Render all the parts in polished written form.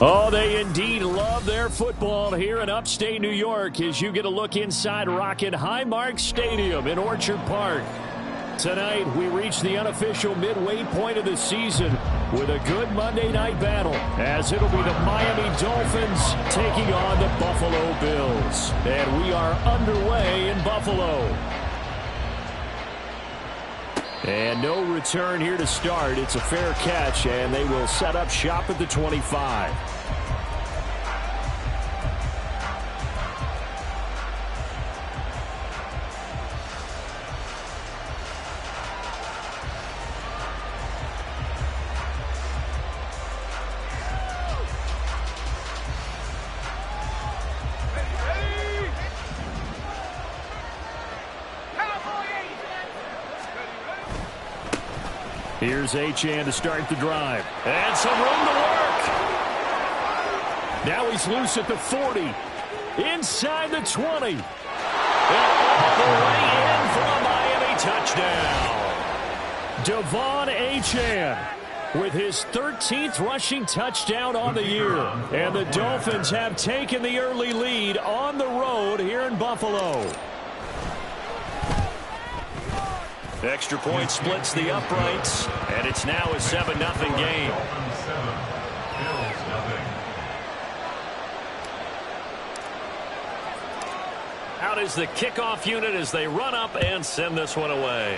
Oh, they indeed love their football here in upstate New York as you get a look inside Rocket Highmark Stadium in Orchard Park. Tonight, we reach the unofficial midway point of the season with a good Monday night battle, as it'll be the Miami Dolphins taking on the Buffalo Bills. And we are underway in Buffalo. And no return here to start. It's a fair catch, and they will set up shop at the 25. Here's Achane to start the drive. And some room to work. Now he's loose at the 40. Inside the 20. And all the way in for a Miami touchdown. Devon Achane with his 13th rushing touchdown on the year. And the Dolphins have taken the early lead on the road here in Buffalo. Extra point splits the uprights, and it's now a 7-0 game. Out is the kickoff unit as they run up and send this one away.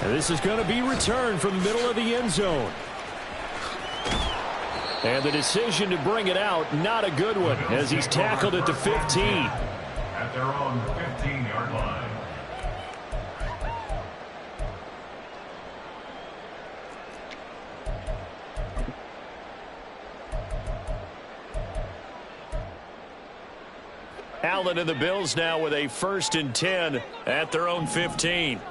And this is going to be returned from the middle of the end zone. And the decision to bring it out, not a good one, as he's tackled at the 15. At their own 15-yard line. Allen and the Bills now with a 1st and 10 at their own 15.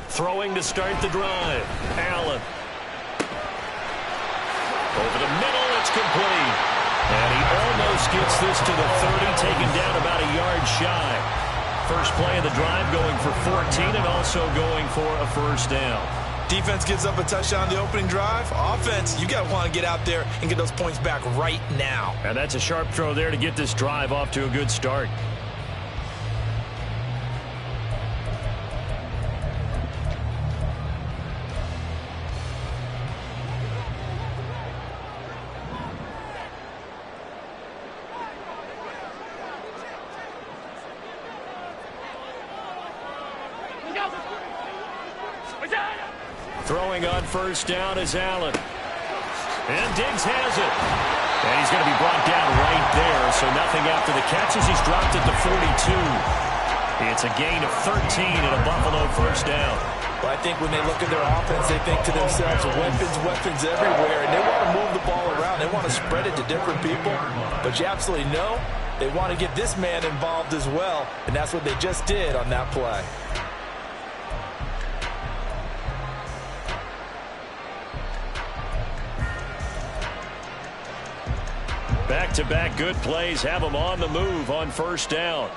Throwing to start the drive. Allen. Over the middle, it's complete. And he almost gets this to the 30, taken down about a yard shy. First play of the drive going for 14 and also going for a 1st down. Defense gives up a touchdown on the opening drive. Offense, you got to want to get out there and get those points back right now. And that's a sharp throw there to get this drive off to a good start. Throwing on 1st down is Allen. And Diggs has it. And he's going to be brought down right there. So nothing after the catches. He's dropped at the 42. It's a gain of 13 and a Buffalo 1st down. Well, I think when they look at their offense, they think to themselves, weapons everywhere. And they want to move the ball around. They want to spread it to different people. But you absolutely know they want to get this man involved as well. And that's what they just did on that play. Back-to-back good plays have them on the move on 1st down.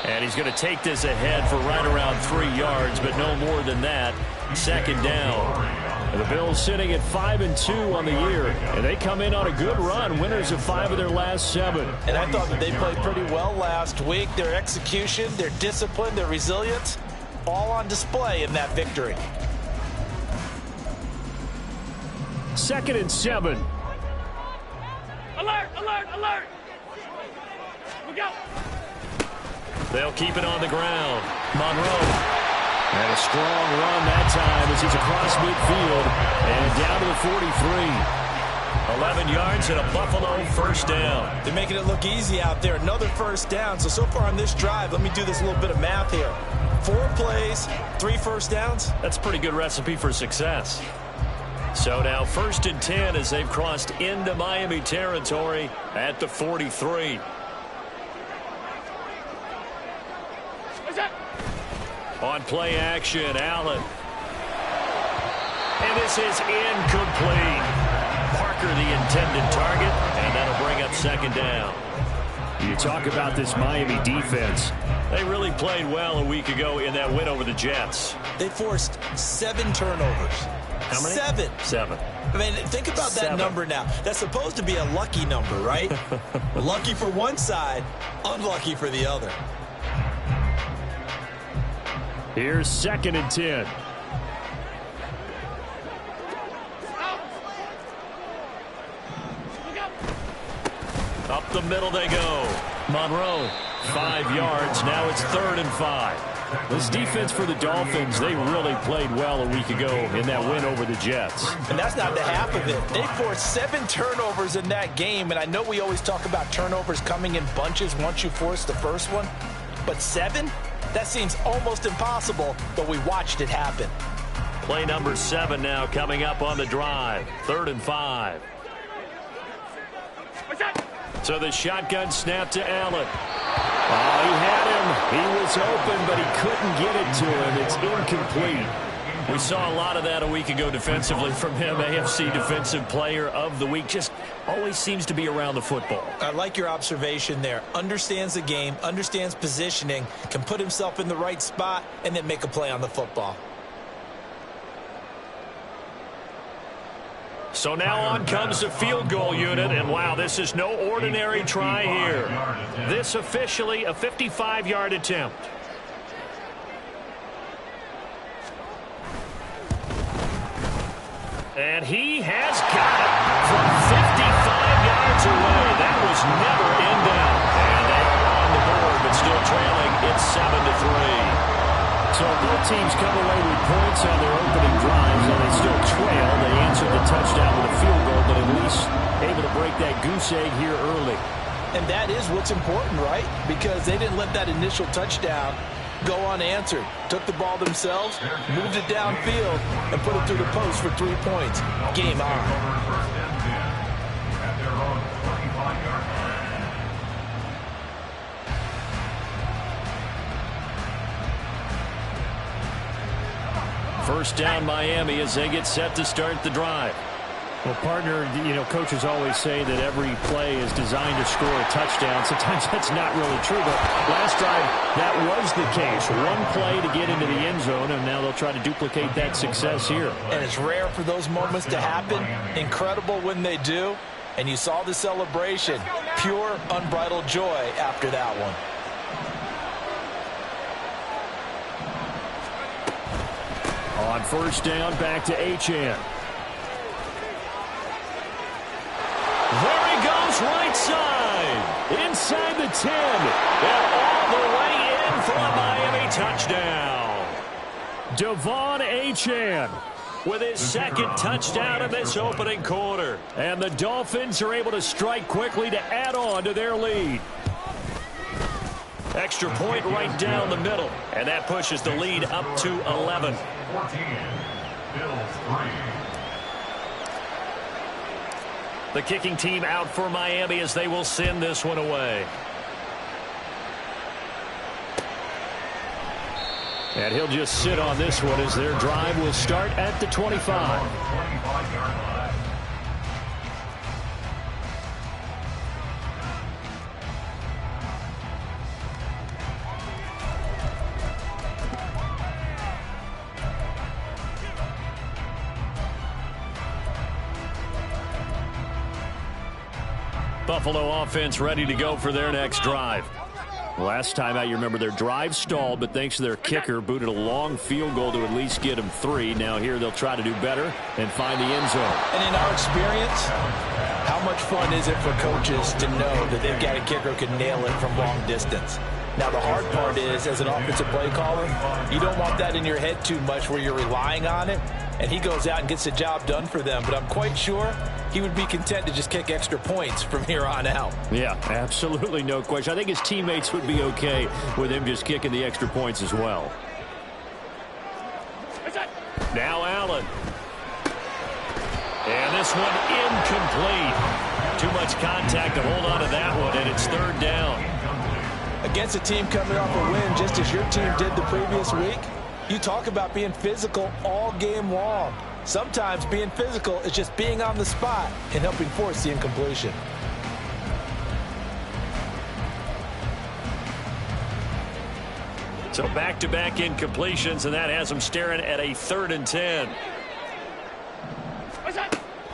And he's going to take this ahead for right around 3 yards, but no more than that. 2nd down. And the Bills sitting at 5-2 on the year, and they come in on a good run, winners of 5 of their last 7. And I thought that they played pretty well last week. Their execution, their discipline, their resilience, all on display in that victory. 2nd and 7. Alert, alert, alert. We go. They'll keep it on the ground. Monroe. And a strong run that time as he's across midfield and down to the 43. 11 yards and a Buffalo 1st down. They're making it look easy out there. Another 1st down. So far on this drive, let me do this little bit of math here. 4 plays, 3 1st downs. That's a pretty good recipe for success. So now 1st and 10 as they've crossed into Miami territory at the 43. On play action, Allen. And this is incomplete. Tucker the intended target, and that'll bring up second down. You talk about this Miami defense. They really played well a week ago in that win over the Jets. They forced 7 turnovers. How many? 7. 7. I mean, think about that number now. That's supposed to be a lucky number, right? Lucky for one side, unlucky for the other. Here's 2nd and 10. Up the middle they go. Monroe, 5 yards. Now it's 3rd and 5. This defense for the Dolphins, they really played well a week ago in that win over the Jets. And that's not the half of it. They forced 7 turnovers in that game, and I know we always talk about turnovers coming in bunches once you force the first one, but 7? That seems almost impossible, but we watched it happen. Play number 7 now coming up on the drive. 3rd and 5. So the shotgun snap to Allen. Oh, he had him. He was open, but he couldn't get it to him. It's incomplete. We saw a lot of that a week ago defensively from him. AFC Defensive Player of the Week. Just always seems to be around the football. I like your observation there. Understands the game, understands positioning, can put himself in the right spot, and then make a play on the football. So now on comes the field goal unit, and wow, this is no ordinary try here. This officially a 55-yard attempt. And he has got it from 55 yards away. That was never in doubt. And they are on the board, but still trailing. It's 7-3. So both teams come away with points on their opening drives, and they still trail. They answered the touchdown with a field goal, but at least able to break that goose egg here early. And that is what's important, right? Because they didn't let that initial touchdown go unanswered. Took the ball themselves, moved it downfield, and put it through the post for 3 points. Game on. First down Miami as they get set to start the drive. Well, partner, you know, coaches always say that every play is designed to score a touchdown. Sometimes that's not really true, but last drive, that was the case. One play to get into the end zone, and now they'll try to duplicate that success here. And it's rare for those moments to happen. Incredible when they do. And you saw the celebration. Pure, unbridled joy after that one. On first down, back to Achane. There he goes, right side. Inside the 10. And all the way in for a Miami touchdown. Devon Achane with his 2nd touchdown in this opening quarter. And the Dolphins are able to strike quickly to add on to their lead. Extra point right down the middle. And that pushes the lead up to 11. 14, Bills 3. The kicking team out for Miami as they will send this one away. And he'll just sit on this one as their drive will start at the 25. 25-yard line. Buffalo offense ready to go for their next drive. Last time out, you remember their drive stalled, but thanks to their kicker, booted a long field goal to at least get them 3. Now here they'll try to do better and find the end zone. And in our experience, how much fun is it for coaches to know that they've got a kicker who can nail it from long distance? Now, the hard part is, as an offensive play caller, you don't want that in your head too much where you're relying on it, and he goes out and gets the job done for them. But I'm quite sure he would be content to just kick extra points from here on out. Yeah, absolutely no question. I think his teammates would be okay with him just kicking the extra points as well. Now Allen. And this one incomplete. Too much contact to hold on to that one, and it's 3rd down. Against a team coming off a win just as your team did the previous week, you talk about being physical all game long. Sometimes being physical is just being on the spot and helping force the incompletion. So back-to-back incompletions, and that has them staring at a 3rd and 10.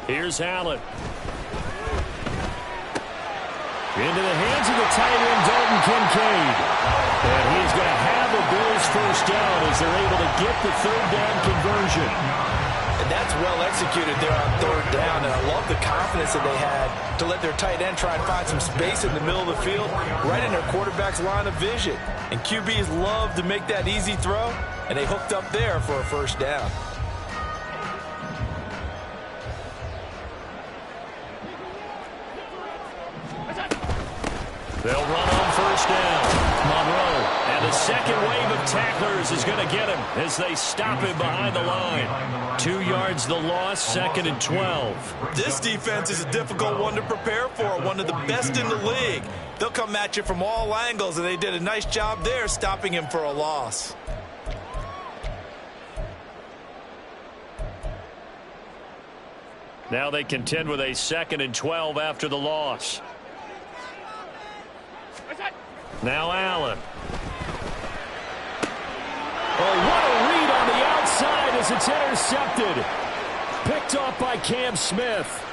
Here's Allen. Into the hands of the tight end, Dalton Kincaid. And he is going to have the Bills first down as they're able to get the 3rd down conversion. And that's well executed there on 3rd down, and I love the confidence that they had to let their tight end try and find some space in the middle of the field, right in their quarterback's line of vision. And QBs love to make that easy throw, and they hooked up there for a first down. They'll run on first down. Monroe. And the second wave of tacklers is going to get him as they stop him behind the line. 2 yards the loss, 2nd and 12. This defense is a difficult one to prepare for, one of the best in the league. They'll come at you from all angles, and they did a nice job there stopping him for a loss. Now they contend with a 2nd and 12 after the loss. Now Allen. Oh, what a read on the outside as it's intercepted. Picked off by Cam Smith.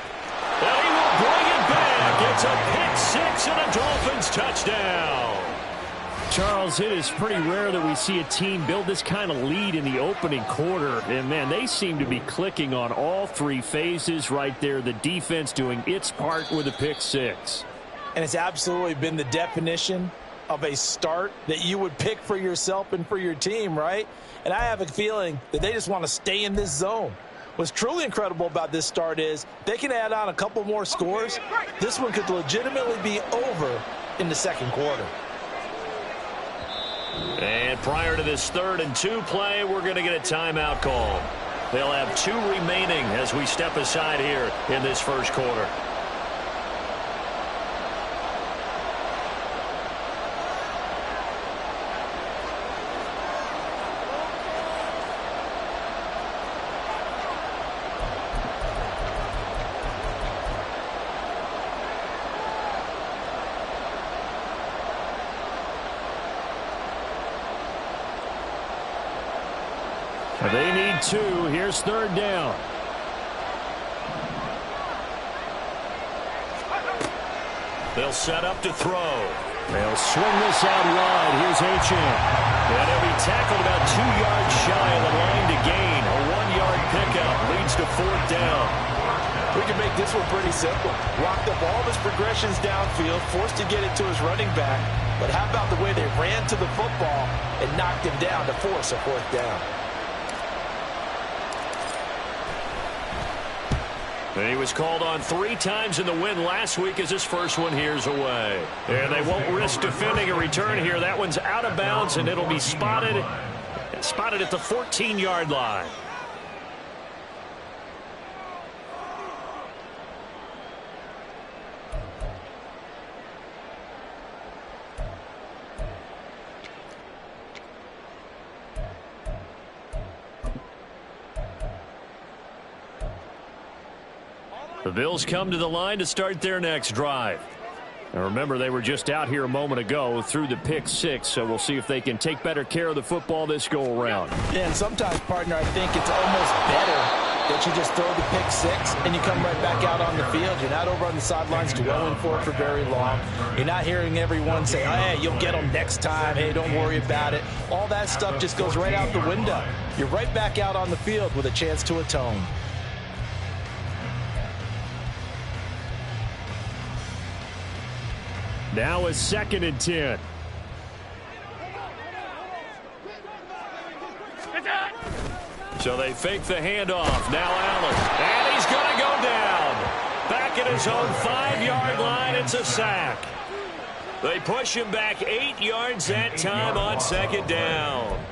And he will bring it back. It's a pick 6 and a Dolphins touchdown. Charles, it is pretty rare that we see a team build this kind of lead in the opening quarter. And, man, they seem to be clicking on all 3 phases right there. The defense doing its part with a pick 6. And it's absolutely been the definition of a start that you would pick for yourself and for your team, right? And I have a feeling that they just want to stay in this zone. What's truly incredible about this start is they can add on a couple more scores. This one could legitimately be over in the 2nd quarter. And prior to this 3rd and 2 play, we're going to get a timeout call. They'll have 2 remaining as we step aside here in this 1st quarter. They need 2. Here's 3rd down. They'll set up to throw. They'll swing this out wide. Here's Achane. And he'll be tackled about 2 yards shy of the line to gain. A 1-yard pickup leads to 4th down. We can make this one pretty simple. Locked up all of his progressions downfield, forced to get it to his running back. But how about the way they ran to the football and knocked him down to force a 4th down? And he was called on 3 times in the win last week as his first one here's away. And they won't risk defending a return here. That one's out of bounds, and it'll be spotted at the 14-yard line. The Bills come to the line to start their next drive. Now remember, they were just out here a moment ago through the pick 6, so we'll see if they can take better care of the football this go-around. Yeah, and sometimes, partner, I think it's almost better that you just throw the pick 6 and you come right back out on the field. You're not over on the sidelines dwelling for it for very long. You're not hearing everyone say, hey, you'll get them next time. Hey, don't worry about it. All that stuff just goes right out the window. You're right back out on the field with a chance to atone. Now a 2nd and 10. So they fake the handoff. Now Allen. And he's going to go down. Back at his own 5-yard line. It's a sack. They push him back 8 yards that time on 2nd down.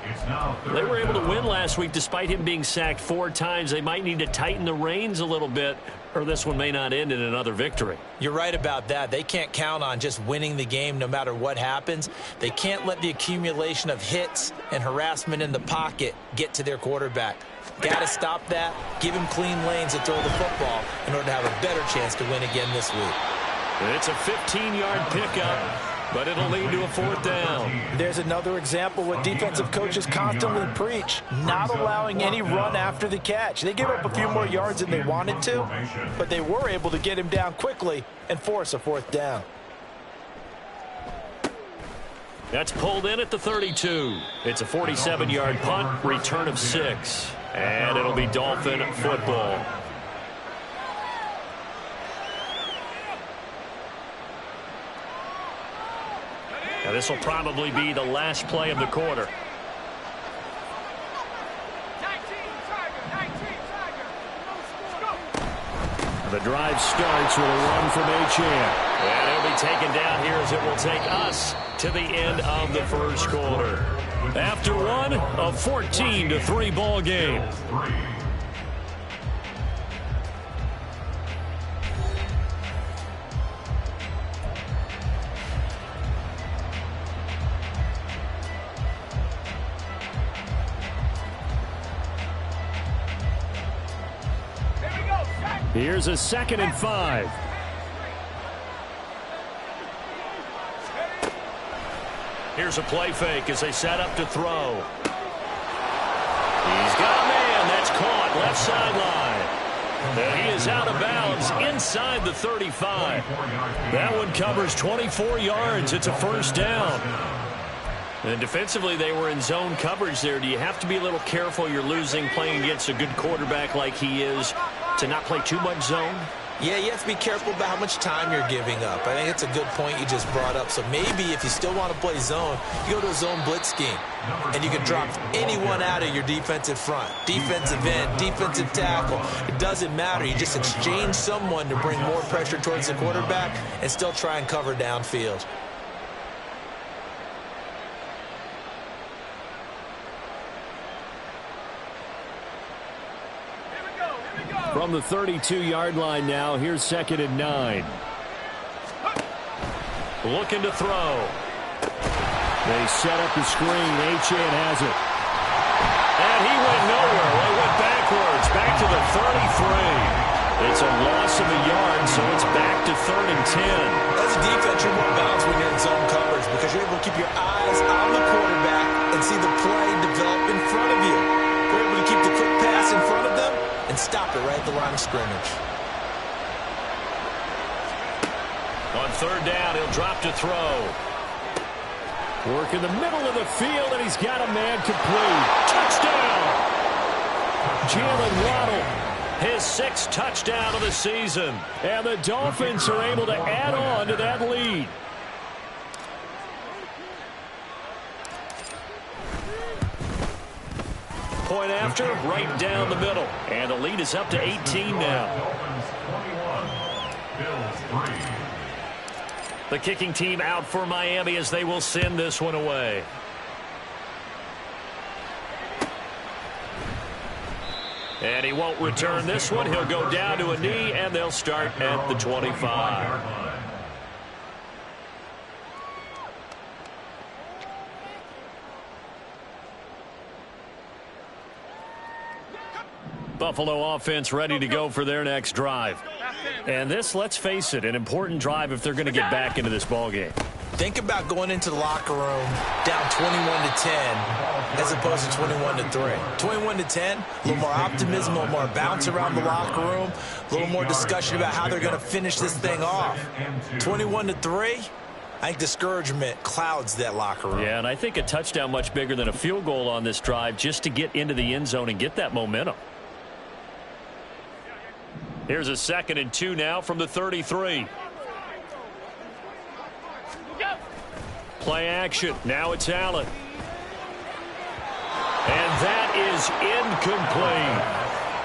They were able to win last week despite him being sacked 4 times. They might need to tighten the reins a little bit, or this one may not end in another victory. You're right about that. They can't count on just winning the game no matter what happens. They can't let the accumulation of hits and harassment in the pocket get to their quarterback. Got to stop that, give him clean lanes to throw the football in order to have a better chance to win again this week. It's a 15-yard pickup, but it'll lead to a 4th down. There's another example what defensive coaches constantly preach, not allowing any run after the catch. They gave up a few more yards than they wanted to, but they were able to get him down quickly and force a 4th down. That's pulled in at the 32. It's a 47-yard punt, return of 6. And it'll be Dolphin football. Now this will probably be the last play of the quarter. The drive starts with a run from Achane. And it'll be taken down here as it will take us to the end of the first quarter. After one, a 14-3 ball game. Here's a 2nd and 5. Here's a play fake as they set up to throw. He's got a man. That's caught left sideline. And he is out of bounds inside the 35. That one covers 24 yards. It's a 1st down. And defensively, they were in zone coverage there. Do you have to be a little careful? You're losing playing against a good quarterback like he is to not play too much zone? Yeah, you have to be careful about how much time you're giving up. I think it's a good point you just brought up. So maybe if you still want to play zone, you go to a zone blitz scheme. And you can drop anyone out of your defensive front. Defensive end, defensive tackle. It doesn't matter. You just exchange someone to bring more pressure towards the quarterback and still try and cover downfield. From the 32-yard line now, here's 2nd and 9. Looking to throw. They set up the screen. Achane has it. And he went nowhere. They went backwards, back to the 33. It's a loss of a yard, so it's back to 3rd and 10. As a defense, you're more balanced when you're in zone coverage because you're able to keep your eyes on the quarterback and see the play develop in front of you. You're able to keep the quick pass in front of them and stop it right at the line of scrimmage. On 3rd down, he'll drop to throw. Work in the middle of the field, and he's got a man complete. Touchdown! Jalen Waddle, his 6th touchdown of the season. And the Dolphins are able to add on to that lead. Point after, right down the middle. And the lead is up to 18 now. The kicking team out for Miami as they will send this one away. And he won't return this one. He'll go down to a knee, and they'll start at the 25. Buffalo offense ready to go for their next drive. And this, let's face it, an important drive if they're going to get back into this ballgame. Think about going into the locker room down 21-10 as opposed to 21-3. 21-10, a little more optimism, a little more bounce around the locker room, a little more discussion about how they're going to finish this thing off. 21-3, I think discouragement clouds that locker room. Yeah, and I think a touchdown much bigger than a field goal on this drive just to get into the end zone and get that momentum. Here's a 2nd and 2 now from the 33. Play action. Now it's Allen. And that is incomplete.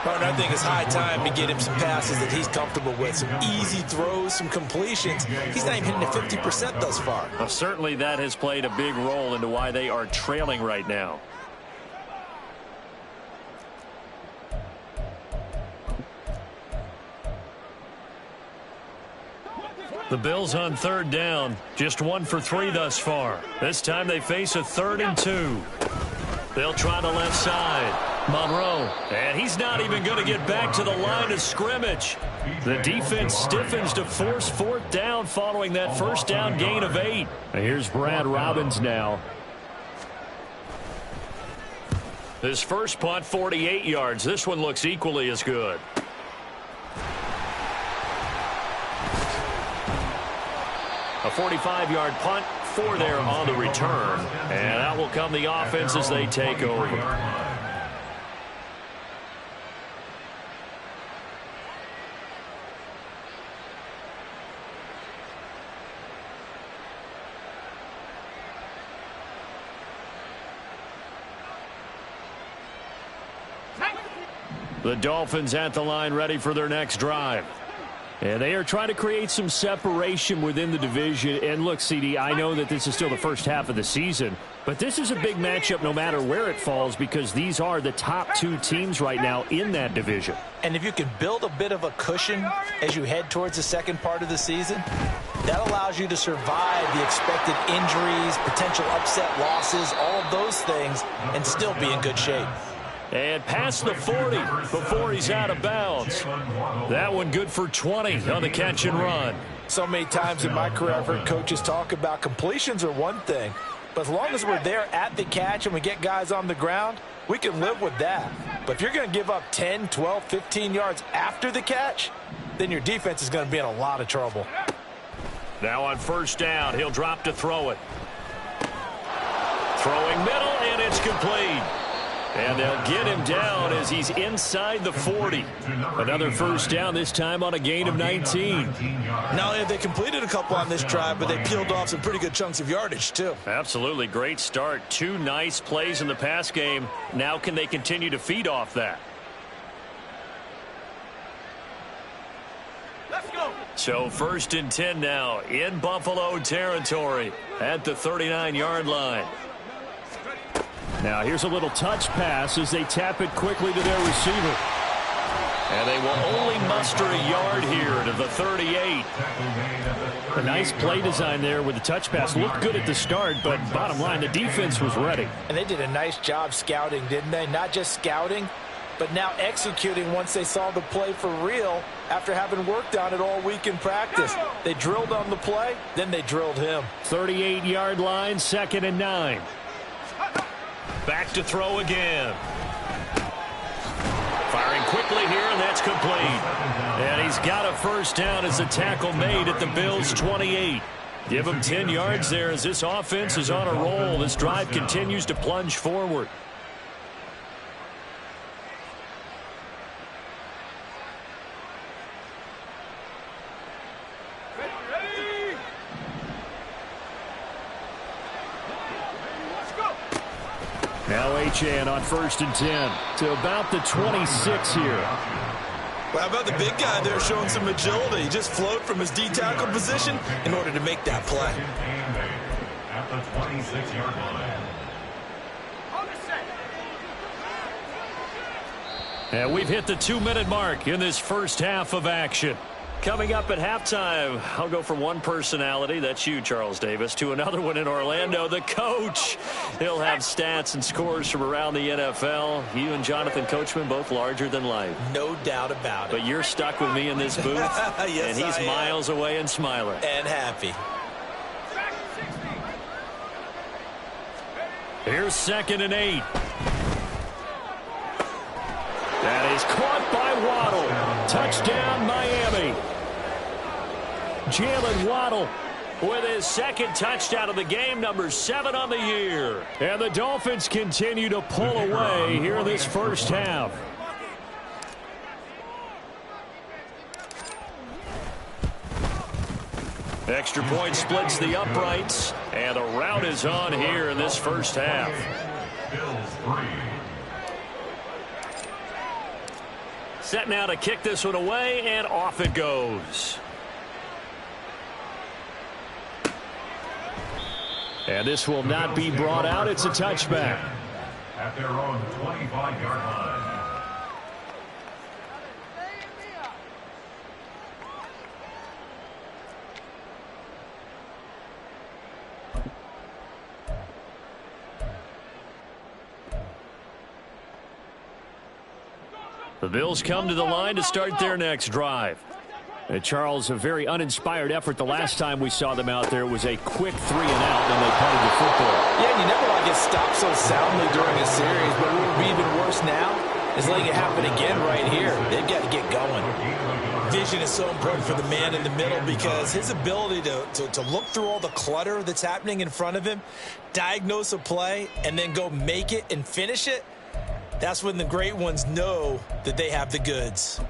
Partner, I think it's high time to get him some passes that he's comfortable with. Some easy throws, some completions. He's not even hitting the 50% thus far. Well, certainly that has played a big role into why they are trailing right now. The Bills on 3rd down, just 1 for 3 thus far. This time they face a 3rd and 2. They'll try the left side. Monroe, and he's not even going to get back to the line of scrimmage. The defense stiffens to force fourth down following that first down gain of 8. And here's Brad Robbins now. His first punt, 48 yards. This one looks equally as good. A 45-yard punt, 4 there on the return. And out will come the offense as they take over. The Dolphins at the line ready for their next drive. And they are trying to create some separation within the division. And look, CD, I know that this is still the first half of the season, but this is a big matchup no matter where it falls because these are the top 2 teams right now in that division. And if you can build a bit of a cushion as you head towards the second part of the season, that allows you to survive the expected injuries, potential upset losses, all of those things, and still be in good shape. And past the 40 before he's out of bounds. That one good for 20 on the catch and run. So many times in my career I've heard coaches talk about completions are one thing, but as long as we're there at the catch and we get guys on the ground, we can live with that. But if you're going to give up 10, 12, 15 yards after the catch, then your defense is going to be in a lot of trouble. Now on first down, he'll drop to throw it. Throwing middle, and it's complete. And they'll get him down as he's inside the 40. Another first down, this time on a gain of 19. Not only have they completed a couple on this drive, but they peeled off some pretty good chunks of yardage, too. Absolutely. Great start. 2 nice plays in the pass game. Now can they continue to feed off that? Let's go. So first and 10 now in Buffalo territory at the 39-yard line. Now here's a little touch pass as they tap it quickly to their receiver. And they will only muster a yard here to the 38. A nice play design there with the touch pass. Looked good at the start, but bottom line, the defense was ready. And they did a nice job scouting, didn't they? Not just scouting, but now executing once they saw the play for real after having worked on it all week in practice. They drilled on the play, then they drilled him. 38-yard line, 2nd and 9. Back to throw again. Firing quickly here, and that's complete. And he's got a first down as the tackle made at the Bills' 28. Give him 10 yards there as this offense is on a roll. This drive continues to plunge forward. Now Achane on 1st and 10 to about the 26 here. Well, how about the big guy there showing some agility? He just flowed from his D-tackle position in order to make that play. At the 26-yard line. And we've hit the 2-minute mark in this first half of action. Coming up at halftime, I'll go from one personality, that's you, Charles Davis, to another one in Orlando, the coach. He'll have stats and scores from around the NFL. You and Jonathan Coachman, both larger than life. No doubt about it. But you're stuck with me in this booth, yes, and he's I am. miles away and smiling. And happy. Here's 2nd and 8. That is caught by Waddle. Touchdown, Miami. Jalen Waddle with his 2nd touchdown of the game, number 7 on the year. And the Dolphins continue to pull away here in this first half. Extra point splits the uprights, and the route is on here in this first half. Bills 3. Set now to kick this one away, and off it goes. And this will not be brought out. It's a touchback. At their own 25-yard line. The Bills come to the line to start their next drive. And Charles, a very uninspired effort the last time we saw them out there. It was a quick 3 and out, and they punted the football. Yeah, and you never want to get stopped so soundly during a series, but what would be even worse now is letting it happen again right here. They've got to get going. Vision is so important for the man in the middle because his ability to look through all the clutter that's happening in front of him, diagnose a play, and then go make it and finish it, that's when the great ones know that they have the goods.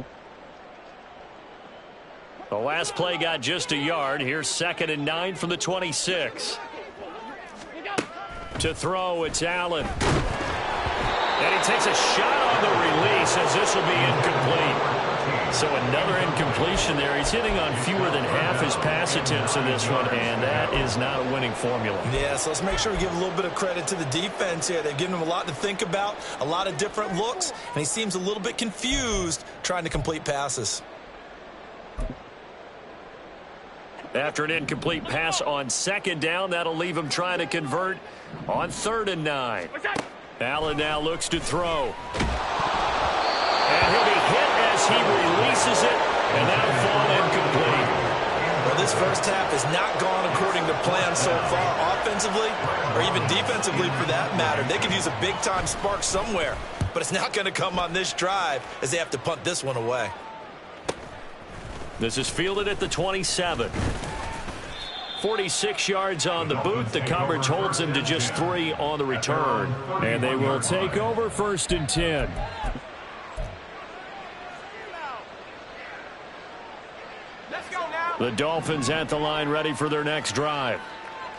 The last play got just a yard. Here's 2nd and 9 from the 26. To throw, it's Allen. And he takes a shot on the release as this will be incomplete. So another incompletion there. He's hitting on fewer than half his pass attempts in this one, and that is not a winning formula. Yeah, so let's make sure we give a little bit of credit to the defense here. They've given him a lot to think about, a lot of different looks, and he seems a little bit confused trying to complete passes. After an incomplete pass on 2nd down, that'll leave him trying to convert on 3rd and 9. Allen now looks to throw. And he'll be hit as he releases it, and that'll fall incomplete. Well, this first half has not gone according to plan so far, offensively or even defensively for that matter. They could use a big-time spark somewhere, but it's not going to come on this drive as they have to punt this one away. This is fielded at the 27. 46 yards on the boot. The coverage holds him to just 3 on the return. And they will take over 1st and 10. The Dolphins at the line ready for their next drive.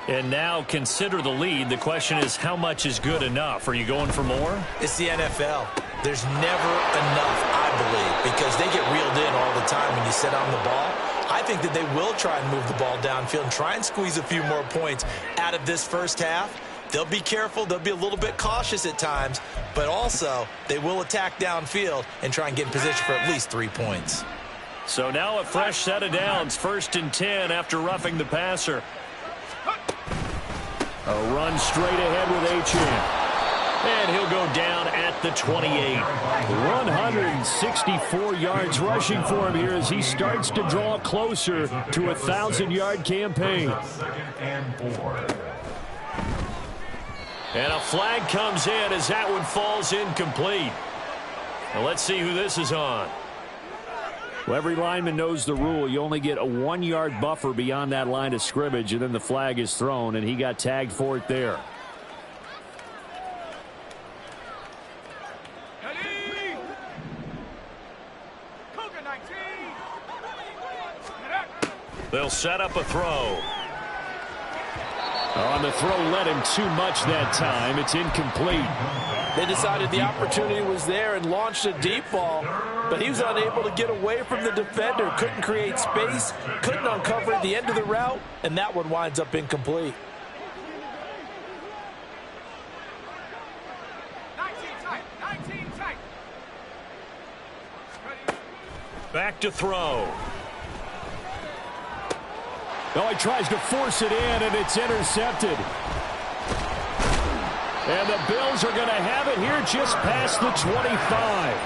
And now consider the lead. The question is, how much is good enough? Are you going for more? It's the NFL. There's never enough, I believe, because they get reeled in all the time when you sit on the ball. I think that they will try and move the ball downfield and try and squeeze a few more points out of this first half. They'll be careful. They'll be a little bit cautious at times, but also they will attack downfield and try and get in position for at least 3 points. So now a fresh set of downs. 1st and 10 after roughing the passer. A run straight ahead with Achane. And he'll go down at the 28. 164 yards rushing for him here as he starts to draw closer to a 1,000-yard campaign. And a flag comes in as that one falls incomplete. Now let's see who this is on. Well, every lineman knows the rule. You only get a 1-yard buffer beyond that line of scrimmage, and then the flag is thrown, and he got tagged for it there. They'll set up a throw. On the throw led him too much that time. It's incomplete. They decided the opportunity was there and launched a deep ball, but he was unable to get away from the defender. Couldn't create space, couldn't uncover the end of the route, and that one winds up incomplete. 19 tight. Back to throw. Oh, he tries to force it in, and it's intercepted. And the Bills are going to have it here just past the 25.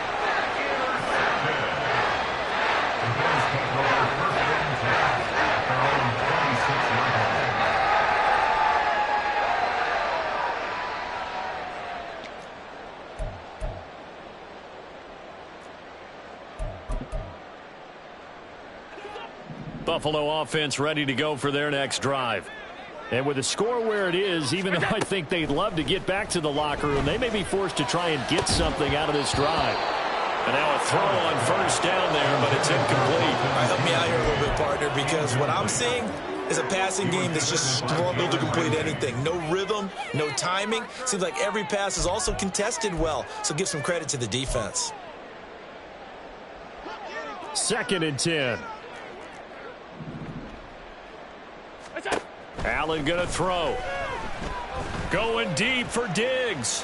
Buffalo offense ready to go for their next drive. And with the score where it is, even though I think they'd love to get back to the locker room, they may be forced to try and get something out of this drive. And now a throw on 1st down there, but it's incomplete. Help me out here a little bit, partner, because what I'm seeing is a passing game that's just struggled to complete anything. No rhythm, no timing. Seems like every pass is also contested well, so give some credit to the defense. 2nd and 10. Allen going to throw. Going deep for Diggs.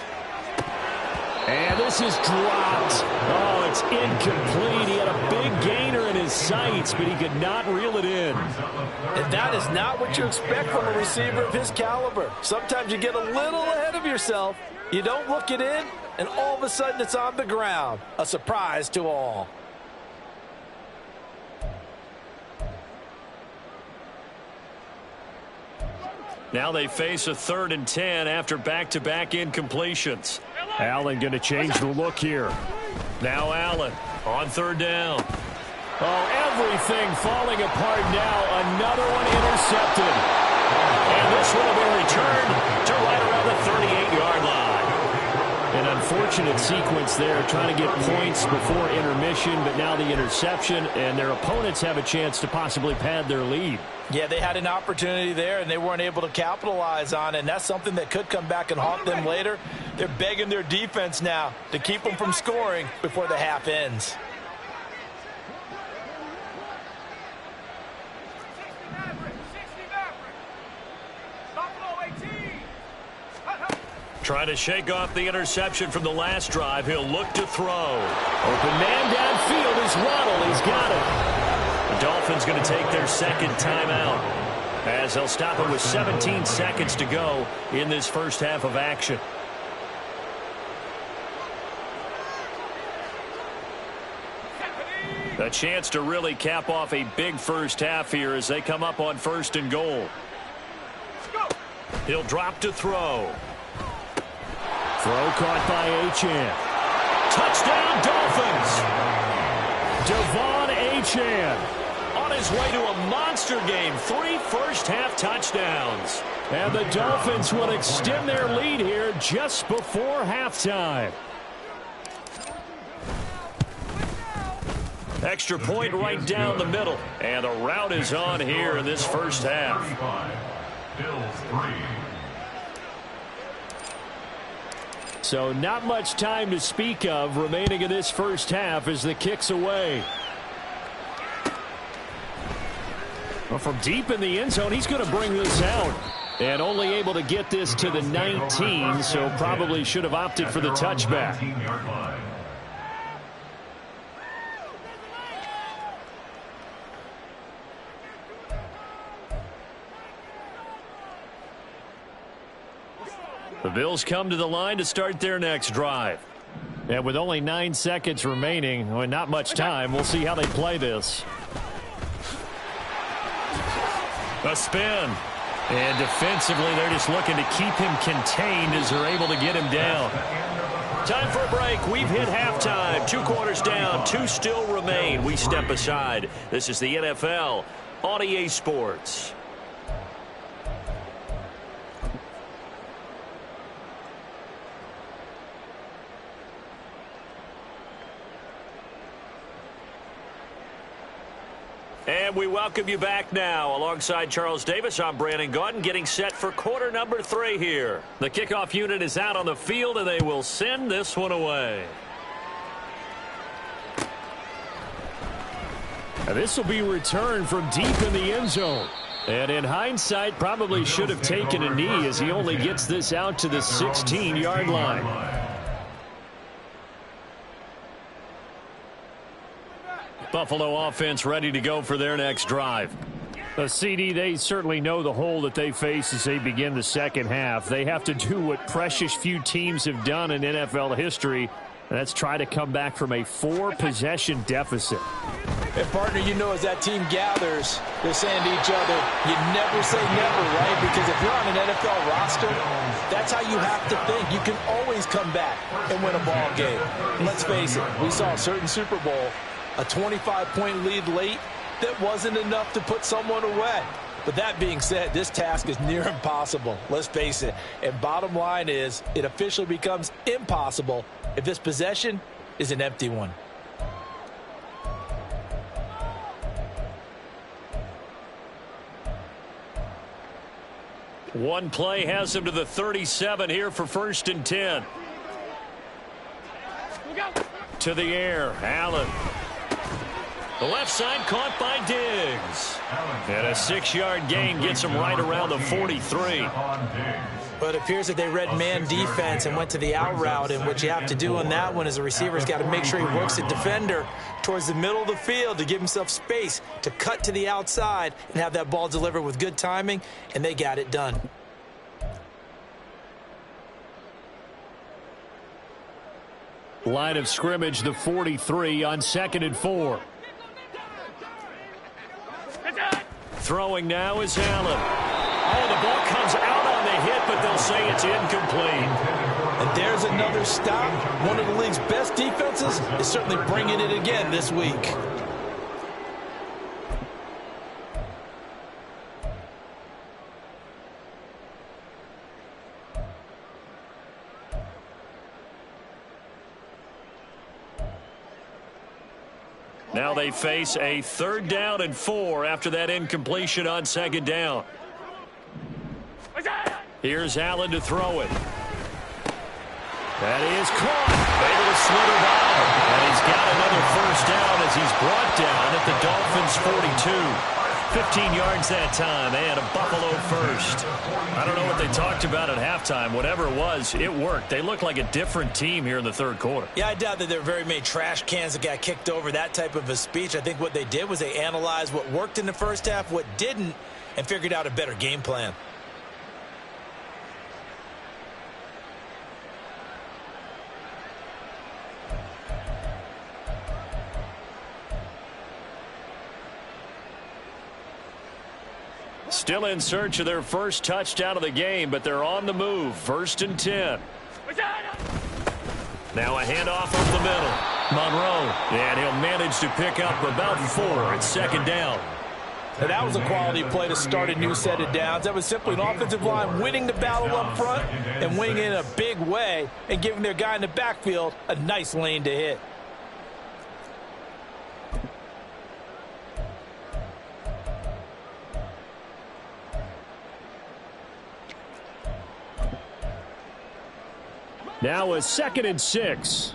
And this is dropped. Oh, it's incomplete. He had a big gainer in his sights, but he could not reel it in. And that is not what you expect from a receiver of his caliber. Sometimes you get a little ahead of yourself, You don't look it in, and all of a sudden it's on the ground. A surprise to all. Now they face a 3rd and 10 after back-to-back incompletions. Allen going to change the look here. Now Allen on 3rd down. Oh, everything falling apart now. Another one intercepted. And this one will be returned to right around the 38-yard line. An unfortunate sequence there, trying to get points before intermission, but now the interception, and their opponents have a chance to possibly pad their lead. Yeah, they had an opportunity there, and they weren't able to capitalize on it, and that's something that could come back and haunt them later. They're begging their defense now to keep them from scoring before the half ends. Trying to shake off the interception from the last drive. He'll look to throw. Open man downfield is Waddle. He's got it. The Dolphins going to take their second timeout as they'll stop it with 17 seconds to go in this first half of action. A chance to really cap off a big first half here as they come up on 1st and goal. He'll drop to throw. Throw caught by Achane. Touchdown, Dolphins! Devon Achane on his way to a monster game. 3 first-half touchdowns. And the Dolphins will extend their lead here just before halftime. Extra point right down the middle. And the route is on here in this first half. Bills 3. So not much time to speak of remaining in this first half as the kick's away. Well, from deep in the end zone, he's going to bring this out. And only able to get this to the 19, so probably should have opted for the touchback. The Bills come to the line to start their next drive. And with only 9 seconds remaining, well, not much time, we'll see how they play this. A spin. And defensively, they're just looking to keep him contained as they're able to get him down. Time for a break. We've hit halftime. 2 quarters down. 2 still remain. We step aside. This is the NFL on EA Sports. And we welcome you back now. Alongside Charles Davis, I'm Brandon Gaudin, getting set for quarter number 3 here. The kickoff unit is out on the field, and they will send this one away. And this will be returned from deep in the end zone. And in hindsight, probably should have taken a knee as he only gets this out to the 16-yard line. Buffalo offense ready to go for their next drive. CD, they certainly know the hole that they face as they begin the second half. They have to do what precious few teams have done in NFL history, and that's try to come back from a 4-possession deficit. And, partner, you know as that team gathers, they're saying to each other, you never say never, right? Because if you're on an NFL roster, that's how you have to think. You can always come back and win a ball game. Let's face it, we saw a certain Super Bowl, a 25-point lead late that wasn't enough to put someone away. But that being said, this task is near impossible. Let's face it. And bottom line is, it officially becomes impossible if this possession is an empty one. One play has him to the 37 here for 1st and 10. To the air, Allen. The left side caught by Diggs. And a 6-yard gain gets him right around the 43. But it appears that they read man defense and went to the out route, and what you have to do on that one is the receiver's got to make sure he works the defender towards the middle of the field to give himself space to cut to the outside and have that ball delivered with good timing, and they got it done. Line of scrimmage, the 43 on 2nd and 4. Throwing now is Allen. Oh, the ball comes out on the hit, but they'll say it's incomplete. And there's another stop. One of the league's best defenses is certainly bringing it again this week. Now they face a 3rd down and 4 after that incompletion on 2nd down. Here's Allen to throw it. That is caught. Able to slither by. And he's got another 1st down as he's brought down at the Dolphins' 42. 15 yards that time and a Buffalo 1st. I don't know what they talked about at halftime. Whatever it was, it worked. They look like a different team here in the 3rd quarter. Yeah, I doubt that there were very many trash cans that got kicked over, that type of a speech. I think what they did was they analyzed what worked in the 1st half, what didn't, and figured out a better game plan. Still in search of their 1st touchdown of the game, but they're on the move. 1st and 10. Now a handoff up the middle. Monroe, and he'll manage to pick up about 4 at 2nd down. Now that was a quality play to start a new set of downs. That was simply an offensive line winning the battle up front and winning in a big way and giving their guy in the backfield a nice lane to hit. Now a 2nd and 6.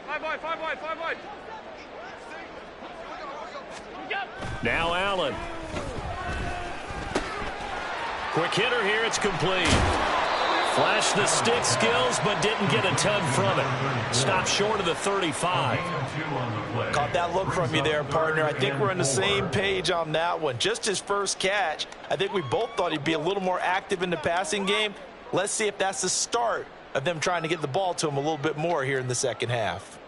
5 wide. Now Allen. Quick hitter here, it's complete. Flashed the stick skills, but didn't get a ton from it. Stopped short of the 35. Caught that look from you there, partner. I think we're on the same page on that one. Just his 1st catch. I think we both thought he'd be a little more active in the passing game. Let's see if that's the start of them trying to get the ball to him a little bit more here in the 2nd half.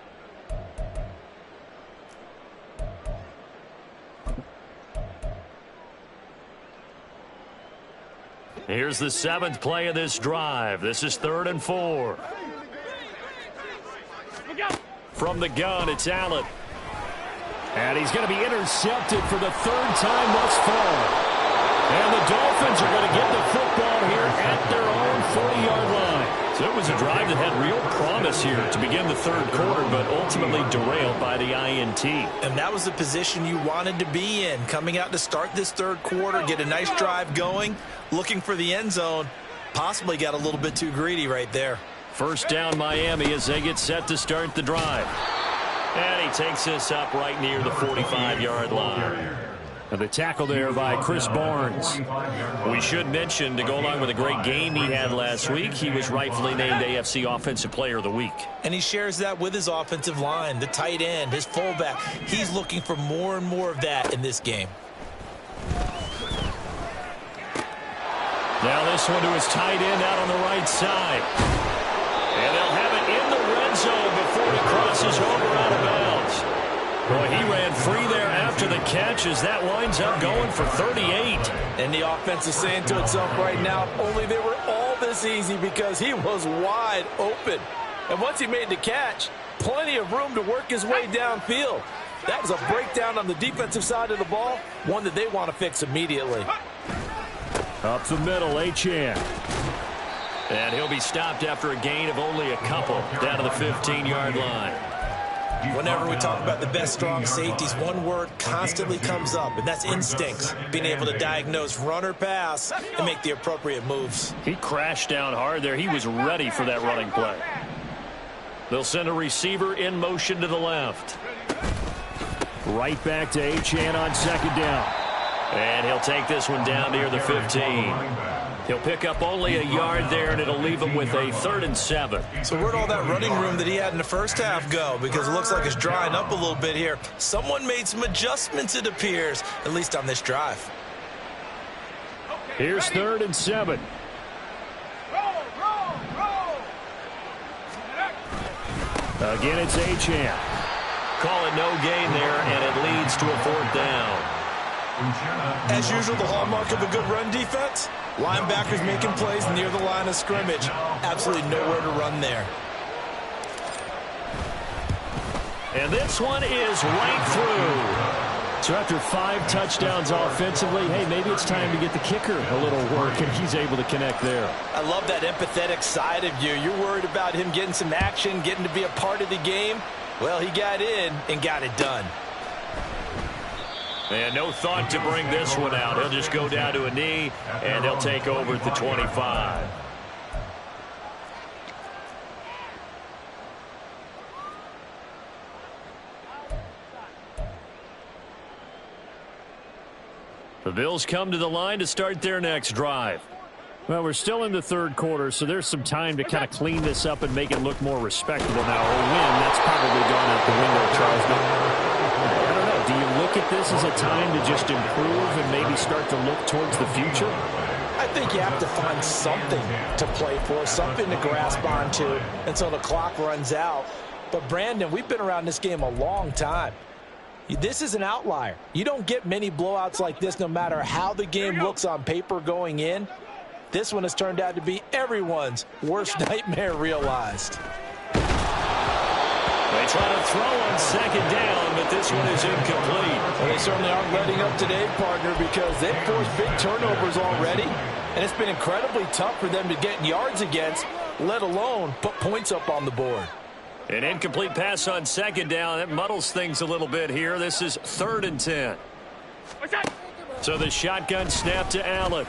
Here's the 7th play of this drive. This is 3rd and 4. From the gun, it's Allen. And he's going to be intercepted for the 3rd time thus far. And the Dolphins are going to get the football here at their own 40-yard line. So it was a drive that had real promise here to begin the 3rd quarter, but ultimately derailed by the INT. And that was the position you wanted to be in, coming out to start this 3rd quarter, get a nice drive going, looking for the end zone. Possibly got a little bit too greedy right there. 1st down Miami as they get set to start the drive. And he takes this up right near the 45-yard line. And the tackle there by Chris Barnes. We should mention, to go along with a great game he had last week, he was rightfully named AFC Offensive Player of the Week. And he shares that with his offensive line, the tight end, his fullback. He's looking for more and more of that in this game. Now this one to his tight end out on the right side. And they'll have it in the red zone before he crosses over out of bounds. Boy, he ran free there after the catch as that winds up going for 38. And the offense is saying to itself right now, if only they were all this easy, because he was wide open. And once he made the catch, plenty of room to work his way downfield. That was a breakdown on the defensive side of the ball, one that they want to fix immediately. Up the middle, Achane. And he'll be stopped after a gain of only a couple down to the 15-yard line. Whenever we talk about the best strong safeties, one word constantly comes up, and that's instincts. Being able to diagnose run or pass and make the appropriate moves. He crashed down hard there. He was ready for that running play. They'll send a receiver in motion to the left. Right back to Achane on 2nd down. And he'll take this one down near the 15. He'll pick up only a yard there, and it'll leave him with a 3rd and 7. So where'd all that running room that he had in the 1st half go? Because it looks like it's drying up a little bit here. Someone made some adjustments, it appears, at least on this drive. Here's 3rd and 7. Again, it's Achane. Call it no gain there, and it leads to a 4th down. As usual, the hallmark of a good run defense, linebackers making plays near the line of scrimmage. Absolutely nowhere to run there. And this one is right through. So after 5 touchdowns offensively, hey, maybe it's time to get the kicker a little work, and he's able to connect there. I love that empathetic side of you. You're worried about him getting some action, getting to be a part of the game. Well, he got in and got it done. And no thought to bring this one out. He'll just go down to a knee, and he'll take over at the 25. The Bills come to the line to start their next drive. Well, we're still in the 3rd quarter, so there's some time to kind of clean this up and make it look more respectable now. A win, that's probably gone out the window, Charles. But I don't know. Do you look at this as a time to just improve and maybe start to look towards the future? I think you have to find something to play for, something to grasp onto until the clock runs out. But, Brandon, we've been around this game a long time. This is an outlier. You don't get many blowouts like this no matter how the game looks on paper going in. This one has turned out to be everyone's worst nightmare realized. They try to throw on 2nd down, but this one is incomplete. Well, they certainly aren't letting up today, partner, because they've forced big turnovers already, and it's been incredibly tough for them to get yards against, let alone put points up on the board. An incomplete pass on 2nd down. That muddles things a little bit here. This is 3rd and 10. So the shotgun snap to Allen.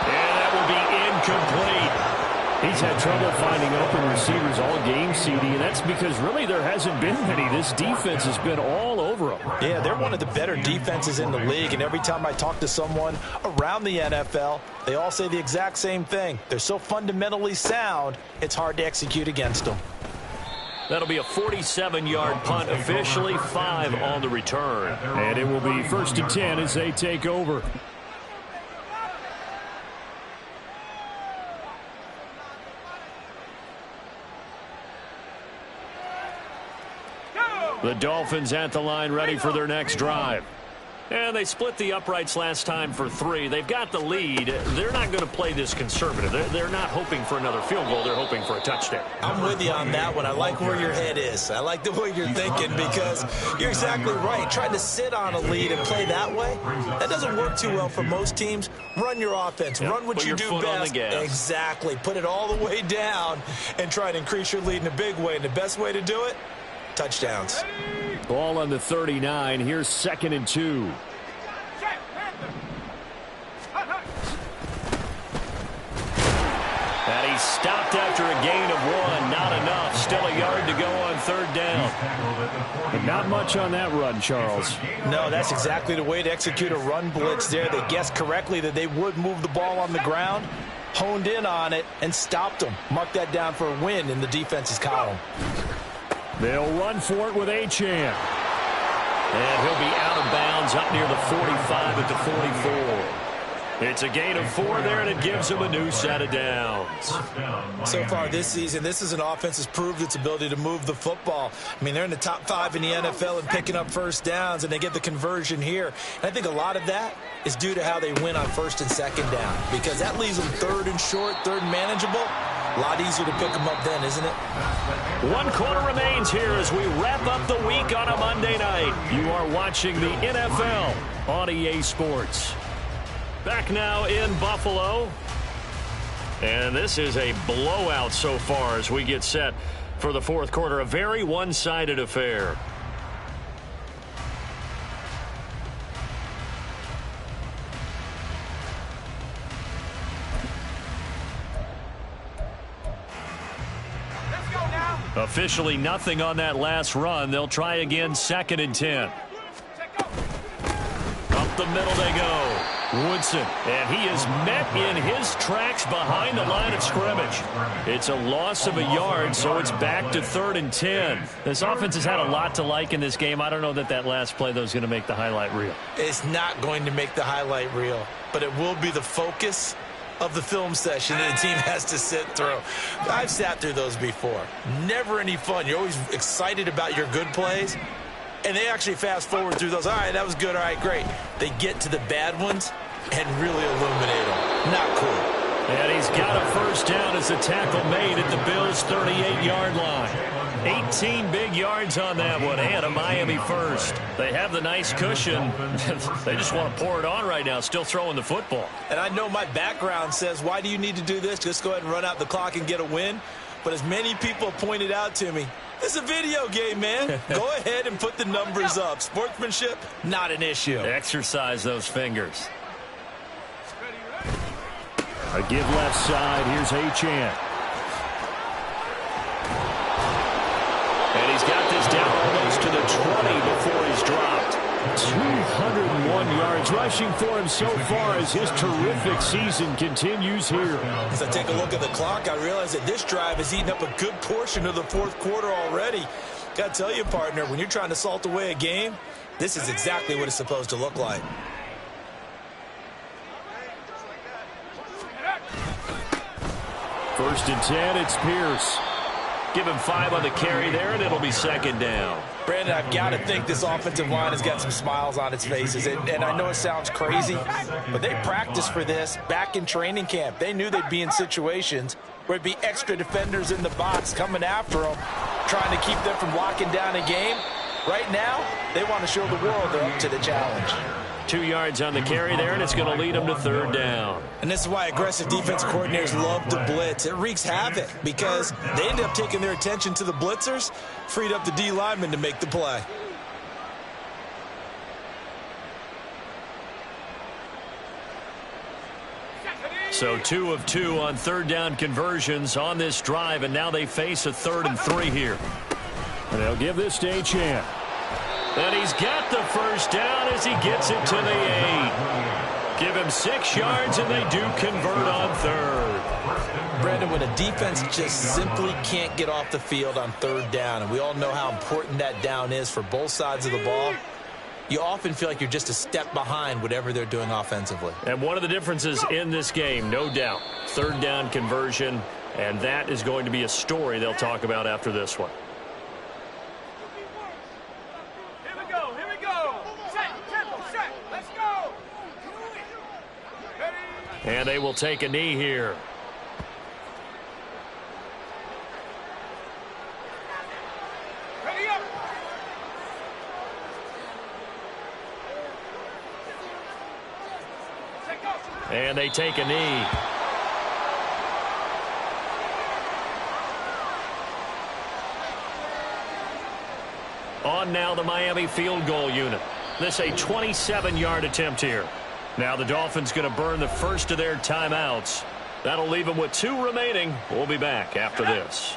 And that will be incomplete. He's had trouble finding open receivers all game, CD, and that's because really there hasn't been many. This defense has been all over them. Yeah, they're one of the better defenses in the league, and every time I talk to someone around the NFL, they all say the exact same thing. They're so fundamentally sound, it's hard to execute against them. That'll be a 47-yard punt, officially 5 on the return. And it will be 1st and 10 as they take over. The Dolphins at the line, ready for their next drive. And they split the uprights last time for 3. They've got the lead. They're not going to play this conservative. They're not hoping for another field goal. They're hoping for a touchdown. I'm with you on that one. I like where your head is. I like the way you're thinking because you're exactly right. Trying to sit on a lead and play that way, that doesn't work too well for most teams. Run your offense. Run what you do best. Exactly. Put it all the way down and try to increase your lead in a big way. And the best way to do it, touchdowns. Ball on the 39. Here's 2nd and 2. And he's stopped after a gain of 1. Not enough. Still a yard to go on 3rd down. But not much on that run, Charles. No, that's exactly the way to execute a run blitz there. They guessed correctly that they would move the ball on the ground, honed in on it, and stopped them. Mark that down for a win in the defense's column. They'll run for it with Achane. And he'll be out of bounds up near the 45 at the 44. It's a gain of 4 there, and it gives him a new set of downs. So far this season, this is an offense that's proved its ability to move the football. I mean, they're in the top 5 in the NFL in picking up first downs, and they get the conversion here. And I think a lot of that is due to how they win on 1st and 2nd down, because that leaves them 3rd and short, 3rd and manageable. A lot easier to pick them up then, isn't it? 1 quarter remains here as we wrap up the week on a Monday night. You are watching the NFL on EA Sports. Back now in Buffalo. And this is a blowout so far as we get set for the 4th quarter. A very one-sided affair. Officially nothing on that last run. They'll try again, 2nd and 10. Up the middle they go. Woodson, and he is met in his tracks behind the line of scrimmage. It's a loss of a yard, so it's back to 3rd and 10. This offense has had a lot to like in this game. I don't know that last play, though, is going to make the highlight reel. It's not going to make the highlight reel, but it will be the focus of the film session that the team has to sit through. I've sat through those before. Never any fun. You're always excited about your good plays, and they actually fast forward through those. All right, that was good. All right, great. They get to the bad ones and really illuminate them. Not cool. And he's got a first down as the tackle made at the Bills' 38-yard line. 18 big yards on that one, and a Miami first. They have the nice cushion. They just want to pour it on right now, still throwing the football. And I know my background says, why do you need to do this? Just go ahead and run out the clock and get a win. But as many people pointed out to me, it's a video game, man. Go ahead and put the numbers up. Sportsmanship, not an issue. Exercise those fingers. A give left side. Here's Achane. And he's got this down almost to the 20 before he's dropped. 201 yards rushing for him so far as his terrific season continues here. As I take a look at the clock, I realize that this drive has eaten up a good portion of the fourth quarter already. Got to tell you, partner, when you're trying to salt away a game, this is exactly what it's supposed to look like. First and 10, it's Pierce. Give him 5 on the carry there, and it'll be second down. Brandon, I've got to think this offensive line has got some smiles on its faces. And I know it sounds crazy, but they practiced for this back in training camp. They knew they'd be in situations where there'd be extra defenders in the box coming after them, trying to keep them from locking down a game. Right now, they want to show the world they're up to the challenge. 2 yards on the carry there, and it's going to lead them to third down. And this is why aggressive defense coordinators love to blitz. It wreaks havoc because they end up taking their attention to the blitzers, freed up the D lineman to make the play. So 2 of 2 on third down conversions on this drive, and now they face a 3rd and 3 here. And they'll give this to Achane. And he's got the first down as he gets it to the 8. Give him 6 yards, and they do convert on third. Brandon, when a defense just simply can't get off the field on third down, and we all know how important that down is for both sides of the ball, you often feel like you're just a step behind whatever they're doing offensively. And one of the differences in this game, no doubt, third down conversion, and that is going to be a story they'll talk about after this one. And they will take a knee here. And they take a knee. On now the Miami field goal unit. This a 27-yard attempt here. Now the Dolphins going to burn the first of their timeouts. That'll leave them with 2 remaining. We'll be back after this.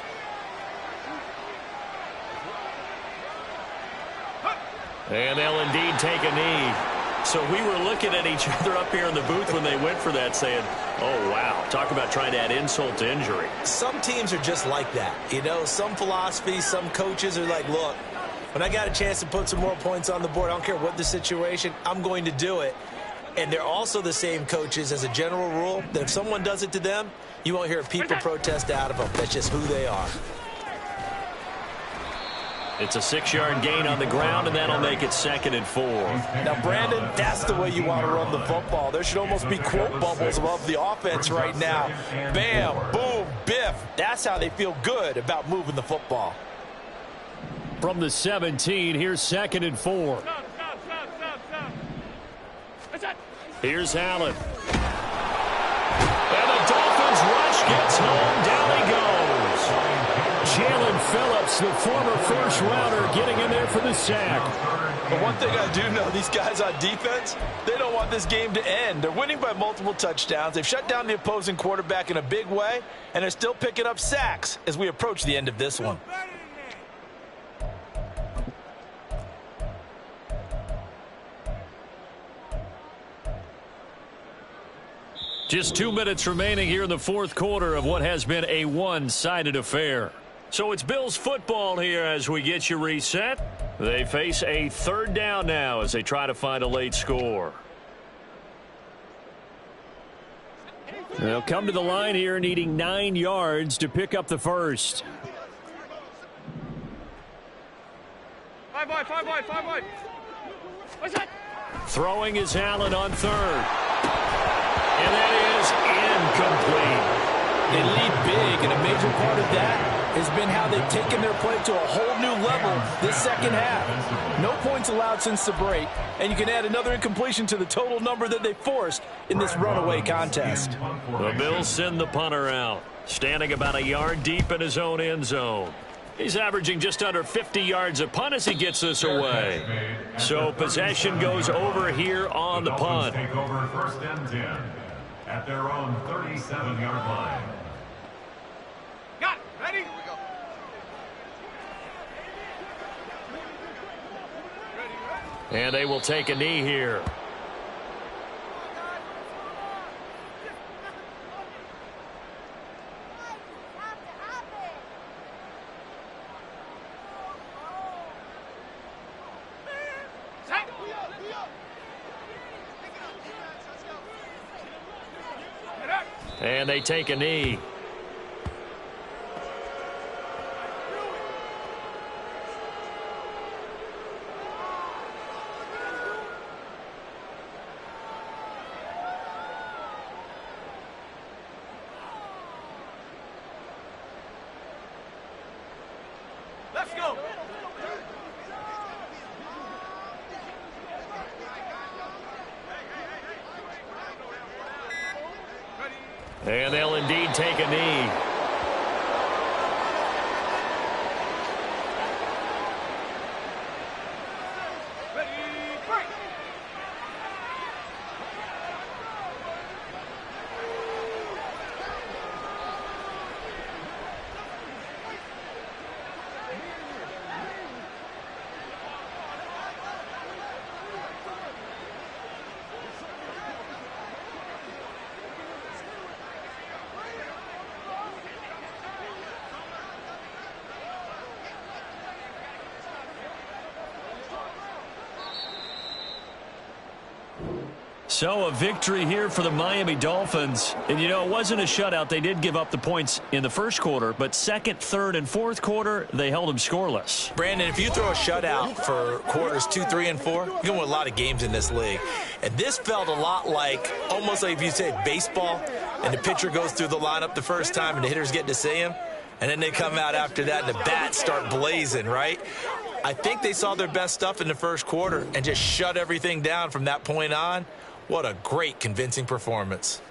And they'll indeed take a knee. So we were looking at each other up here in the booth when they went for that saying, oh, wow, talk about trying to add insult to injury. Some teams are just like that. You know, some philosophies, some coaches are like, look, when I got a chance to put some more points on the board, I don't care what the situation, I'm going to do it. And they're also the same coaches as a general rule that if someone does it to them, you won't hear people protest out of them. That's just who they are. It's a 6-yard gain on the ground, and that'll make it 2nd and 4. Now, Brandon, that's the way you want to run the football. There should almost be quote bubbles above the offense right now. Bam, boom, biff. That's how they feel good about moving the football. From the 17, here's 2nd and 4. Stop. Here's Allen. And the Dolphins rush gets home. Down he goes. Jalen Phillips, the former first-rounder, getting in there for the sack. But one thing I do know, these guys on defense, they don't want this game to end. They're winning by multiple touchdowns. They've shut down the opposing quarterback in a big way, and they're still picking up sacks as we approach the end of this one. Just 2 minutes remaining here in the fourth quarter of what has been a one-sided affair. So it's Bills football here as we get you reset. They face a 3rd down now as they try to find a late score. They'll come to the line here needing 9 yards to pick up the first. 5 wide, 5 wide, 5 wide. What's that? Throwing is Allen on third. And that is incomplete. They lead big, and a major part of that has been how they've taken their play to a whole new level this second half. No points allowed since the break, and you can add another incompletion to the total number that they forced in this runaway contest. The Bills send the punter out, standing about a yard deep in his own end zone. He's averaging just under 50 yards a punt as he gets this away. So possession goes over here on the punt. Take over first and 10 at their own 37-yard line. Got it. Ready? And they will take a knee here. And they take a knee. Let's go. And they'll indeed take a knee. So a victory here for the Miami Dolphins. And, you know, it wasn't a shutout. They did give up the points in the first quarter, but second, third, and fourth quarter, they held them scoreless. Brandon, if you throw a shutout for quarters 2, 3, and 4, you're going to win a lot of games in this league. And this felt a lot like, almost like if you said baseball, and the pitcher goes through the lineup the first time and the hitters get to see him, and then they come out after that and the bats start blazing, right? I think they saw their best stuff in the first quarter and just shut everything down from that point on. What a great, convincing performance.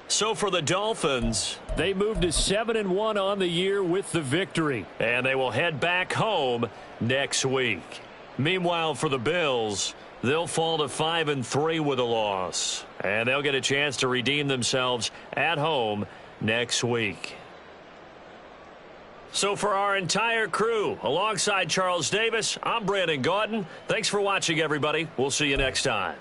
So for the Dolphins, they moved to 7-1 on the year with the victory. And they will head back home next week. Meanwhile, for the Bills, they'll fall to 5-3 with a loss. And they'll get a chance to redeem themselves at home next week. So for our entire crew, alongside Charles Davis, I'm Brandon Gaudin. Thanks for watching, everybody. We'll see you next time.